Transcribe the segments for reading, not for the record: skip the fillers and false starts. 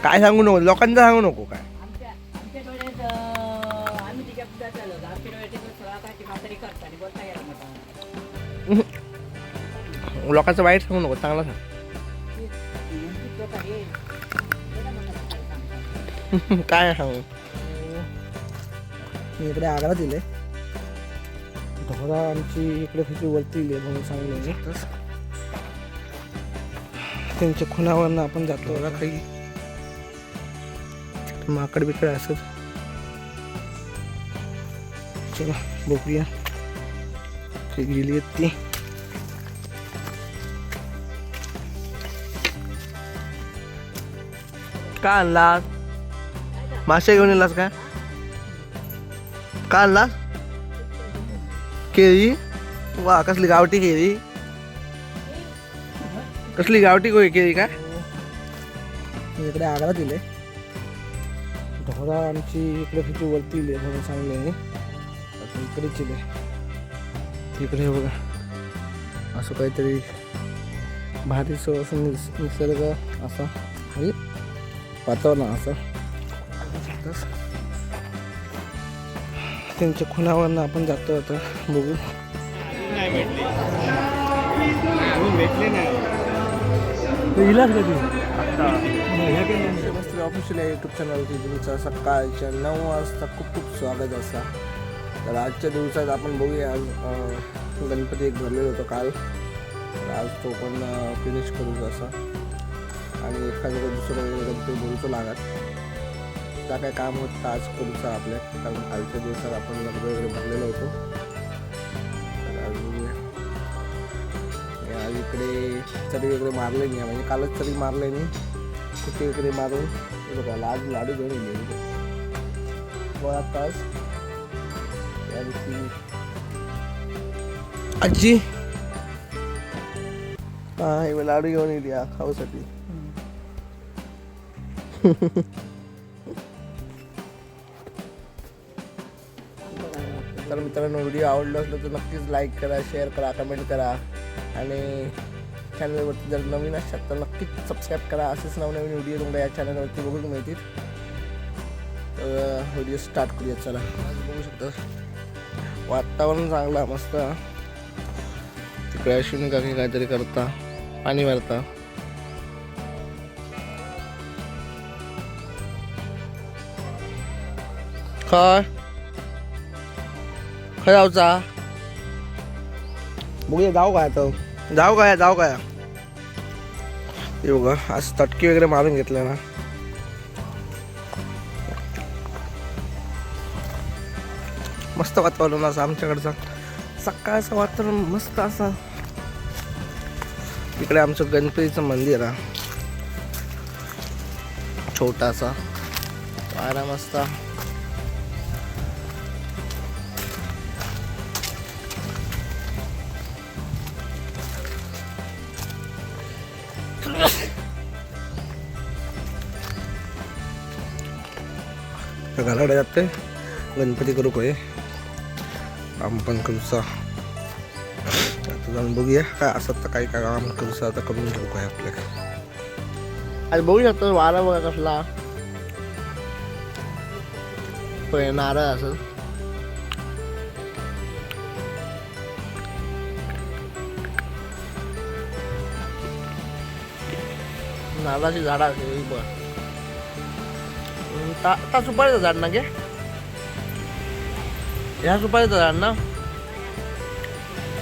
काय सांगू नको, लोकांना सांगू नको काय. आमच्या डोळ्यात आम्ही तिच्या पुढे चाललो आमच्या डोळ्यात सगळा काय ती म्हातारी करता आणि बोलता गेला मोठा लोकांचं वाईट सांगू नको, चांगलं सांग. काय सांगू. मी इकडे आग्रा दिले, ढोरा आमची इकडे त्याची वरती दिली म्हणून सांगले. त्यांच्या खुणावरनं आपण जातो बघा. काही माकड बिकड असत. चला बघूया ते गेली आहेत ती. का आणलास मासे घेऊन येलास का आणलास केळी. वा कसली गावठी केळी, कसली गावठी केळी का. मी इकडे आग्रा दिले, ढोरा आमची इकडे त्याची वरती दिली म्हणून सांगले. इकडे चिले इकडे बघा असं काहीतरी भारीच असं निसर्ग असा म्हणजे वातावरण असं. त्यांच्या खुणावरनं आपण जातो आता. बघू इलाज कधी ऑफिशियल यूट्यूब चॅनलवरती तुमचं सकाळच्या 9 वाजता खूप खूप स्वागत असा. तर आजच्या दिवसात आपण बघूया. आज गणपती एक भरलेला होतो काल, तर आज तो पण फिनिश करू असा. आणि एखादं दुसरं गणपती बोलतो लागत त्या काय काम होतं आज करूचा आपल्या, कारण कालच्या दिवसात आपण लग्न वगैरे भरलेलो होतो. तर आज इकडे चरी वगैरे मारले नाही, म्हणजे कालच चरी मारले नाही, कुठे वगैरे मारून बघा आज लाडू घेऊन येईल बघा. तास आजी हा लाडू घेऊन येईल या खाऊसाठी. तर मित्रांनो व्हिडिओ आवडला असला तर नक्कीच लाईक करा, शेअर करा, कमेंट करा आणि चॅनलवरती जर नवीन असाल तर नक्कीच सबस्क्राईब करा. असेच नवनवीन व्हिडिओ तुम्हाला या चॅनलवरती बघून मिळतील. तर व्हिडिओ स्टार्ट करूया. चला बघू शकता वातावरण चांगला मस्त. तिकडे अश्विनी काकी काहीतरी करता, पाणी मारता. काय खय जाऊचा बघूया. जाऊ काय तर जाऊ काय हे बघा आज तटकी वगैरे मारून घेतलं ना. मस्त वातावरण असं आमच्याकडचं सकाळचं वातावरण मस्त असं. इकडे आमचं गणपतीचं मंदिर आहे छोटासा, वारा मस्त. घराकडे जाते गणपती करू काय काम पण करूचा. आता जाऊन बघूया काय असं तर काही काय काम करूचा. आता करून घेऊ काय आपल्याला. आज बघू शकतो वारा बघा कसला नारळ असं. नारळाची झाडं असेल बघ. आता सुपारीचं झाड ना गे, ह्या सुपारीचं झाड ना.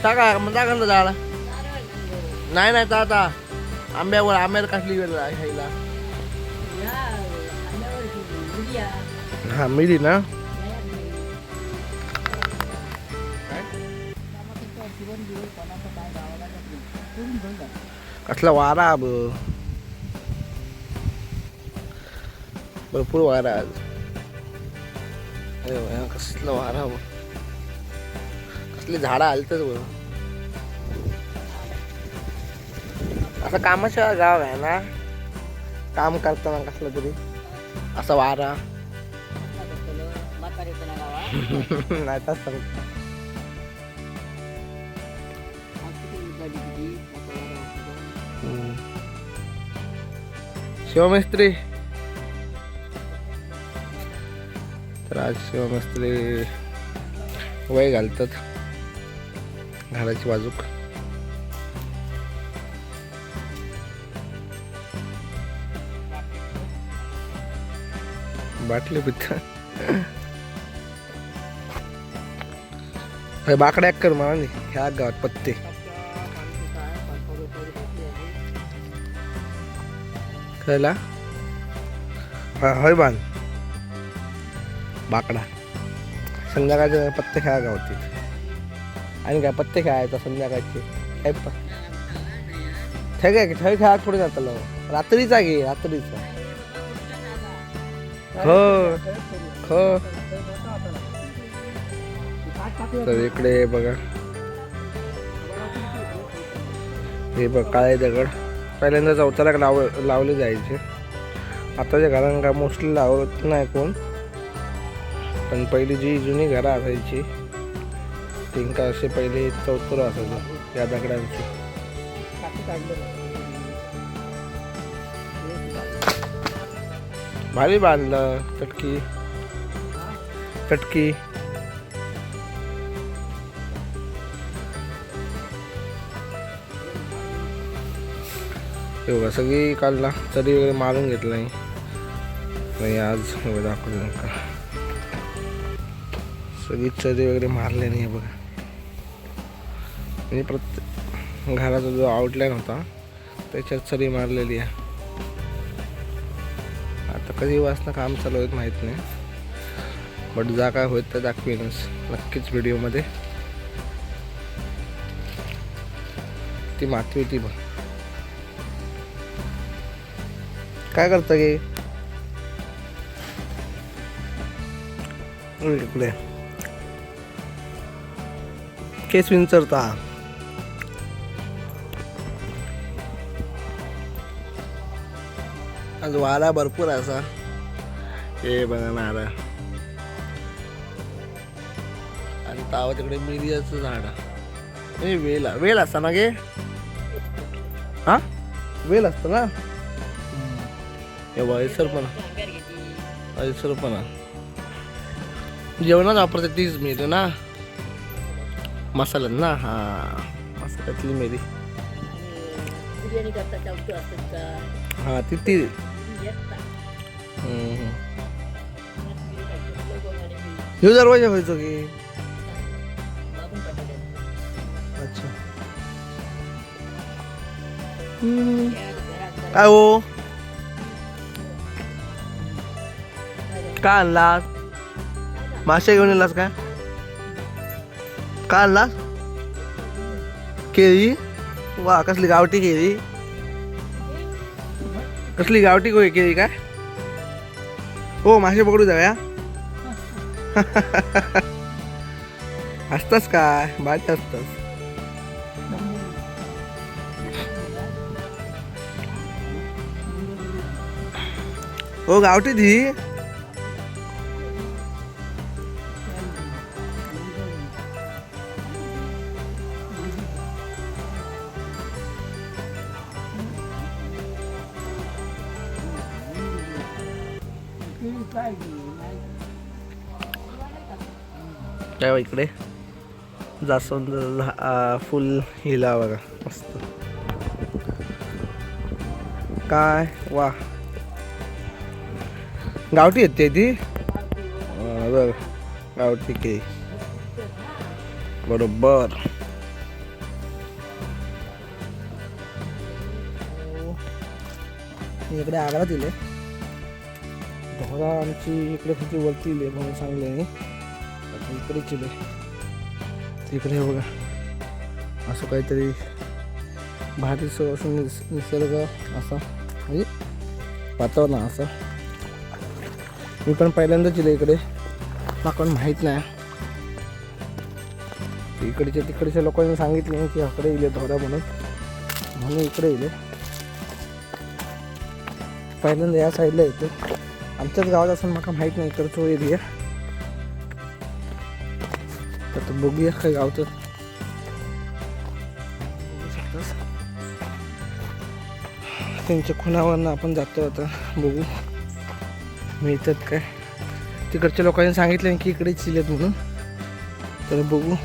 टाका मग टाका झाड. नाही नाही आता आंब्यावर आंब्याला काढली खायला. हा मिळी ना. कसला वारा भरपूर वारा आज. कसलं वारा कसली झाडं आलतच बघ. असं कामाच्या गाव आहे ना, काम करताना कसलं तरी असा वारा नाही तर सांगतो. शिवमिस्त्री तर आज शिवा मिस्त्री वय घालतात घराची बाजूक. बाटली पित्त बाकड्या कर मला नाही ह्या गावात पत्ते कळला. हा होय बांध बाकडा संध्याकाळचे पत्ते खेळा गावतील आणि काय पत्ते खेळायचा संध्याकाळचे काय ठेक ठेळ खेळा थोडे जातं रात्रीचा घे रात्रीचा. हो हो तर इकडे बघा हे बघ काळे दगड पहिल्यांदा चौथ्याला लावले जायचे. आताच्या घरांना मोस्टली लावत नाही कोण पण पहिली जी जुनी घरं असायची तिंका असे पहिले चौथर असायचं या दगडांची. भारी बांधलं चटकी चटकी बघा सगळी काढला तरी वगैरे मारून घेतला नाही आज दाखवलं नका सगळी चरी वगैरे मारले नाही बघा. म्हणजे प्रत्येक घराचा जो आउटलाईन होता त्याच्यात चरी मारलेली आहे. आता कधी वाजता काम चालू होत माहीत नाही बट जा काय होत तर दाखवेनच नक्कीच व्हिडिओमध्ये. ती माती होती बघ काय करता गे इकडे केस विंचरता. आज वारा भरपूर असा हे बघा नारळ आणि तावा तिकडे मिरियाचं झाड आहे. वेल असता ना गे हा वेल असतं ना ऐसर पण जेवणात वापरते तीच मिरी ना मसाल्यात ना. हा मसाल्यातली मिरी बिर्याणी करता चालतो असतात का हा ती ह्यो दरवाजा व्हायचो की अच्छा काय हो काय आणलास मासे घेऊन येलास काय काय आणलास केळी वा कसली गावठी केळी कसली गावठी केळी काय हो मासे पकडू जाऊया असतास काय बाहेर असतास हो गावठी धी काय इकडे जास्वंद फुल हिला बघा मस्त काय वा गावठी येते ती बघ गावठी केळी बरोबर. इकडे आग्रा दिले ढोरा आमची इकडे किती वरती इले म्हणून सांगले नाही इकडे चिले तिकडे बघा असं काहीतरी भारीचं असं निसर्ग असा म्हणजे वातावरण असं. मी पण पहिल्यांदाच इले इकडे मला माहीत नाही तिकडच्या लोकांनी सांगितले की इकडे इले ढोरा म्हणून इकडे इले पहिल्यांदा या साईडला येतो. आमच्याच गावात असं मला माहीत नाही इकडचं एरिया तर बघूया काय गावतं त्यांच्या खुणावरनं आपण जातो आता बघू मिळतात काय तिकडच्या लोकांनी सांगितलं की इकडे चिलेत म्हणून, तर बघू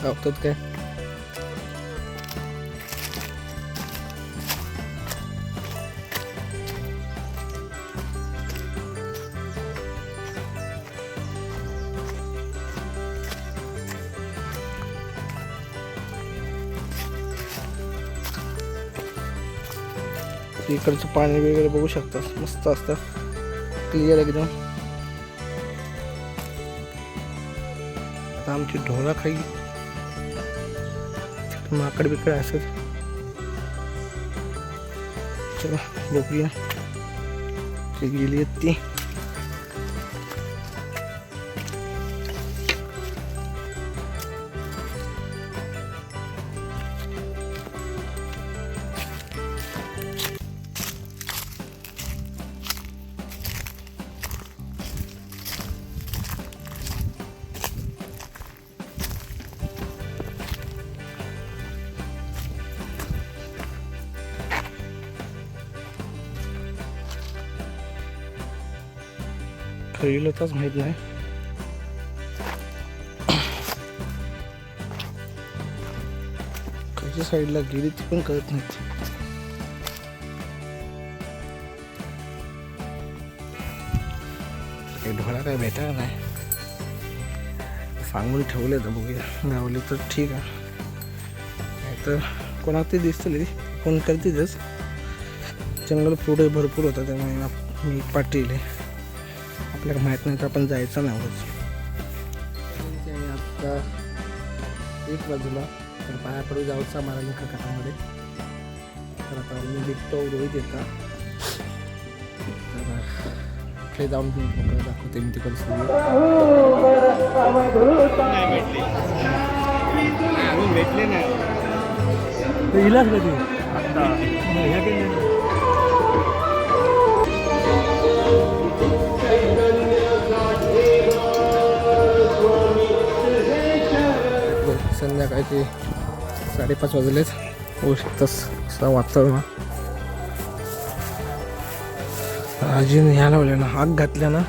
गावतात काय. इकडचं पाणी वगैरे बघू शकता, मस्त असतं, क्लिअर एकदम. आमची ढोरा खाई माकड बिकड असत. चला बघूया ते गेली आहेत ती. खरीला तरच माहित नाही. कशा साईडला गेली ती पण कळत नाही. ढोळा काय भेटा नाही, सांगून ठेवले तर बघूया, गावले तर ठीक आहे, नाही तर कोणाला ते दिसतं कोण करतीच. जंगल पुढे भरपूर होतं त्यामुळे मी पाटील आहे, आपल्याला माहीत नाही तर आपण जायचं नाही. आता एक बाजूला तर पायाकडे जाऊचा मला एका काठामध्ये. तर आता मी निघतो, रोहित येता, तर इकडे जाऊन दाखवते मी तिकडे भेटले नाही. इलाज कधी संध्याकाळचे 5:30 वाजलेच. होऊ शकतंच असं वातावरण. अजून ह्या लावल्या ना, आग घातल्या ना,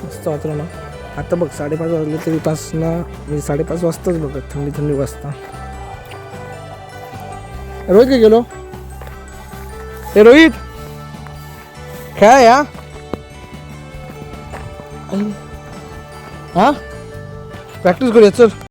मस्त वातावरण. आता बघ 5:30 वाजले तरी पासनं मी 5:30 वाजताच बघत थंडी थंडी वाजता. रोहित काय गेलो, हे रोहित काय या हा प्रॅक्टिस करूया चल.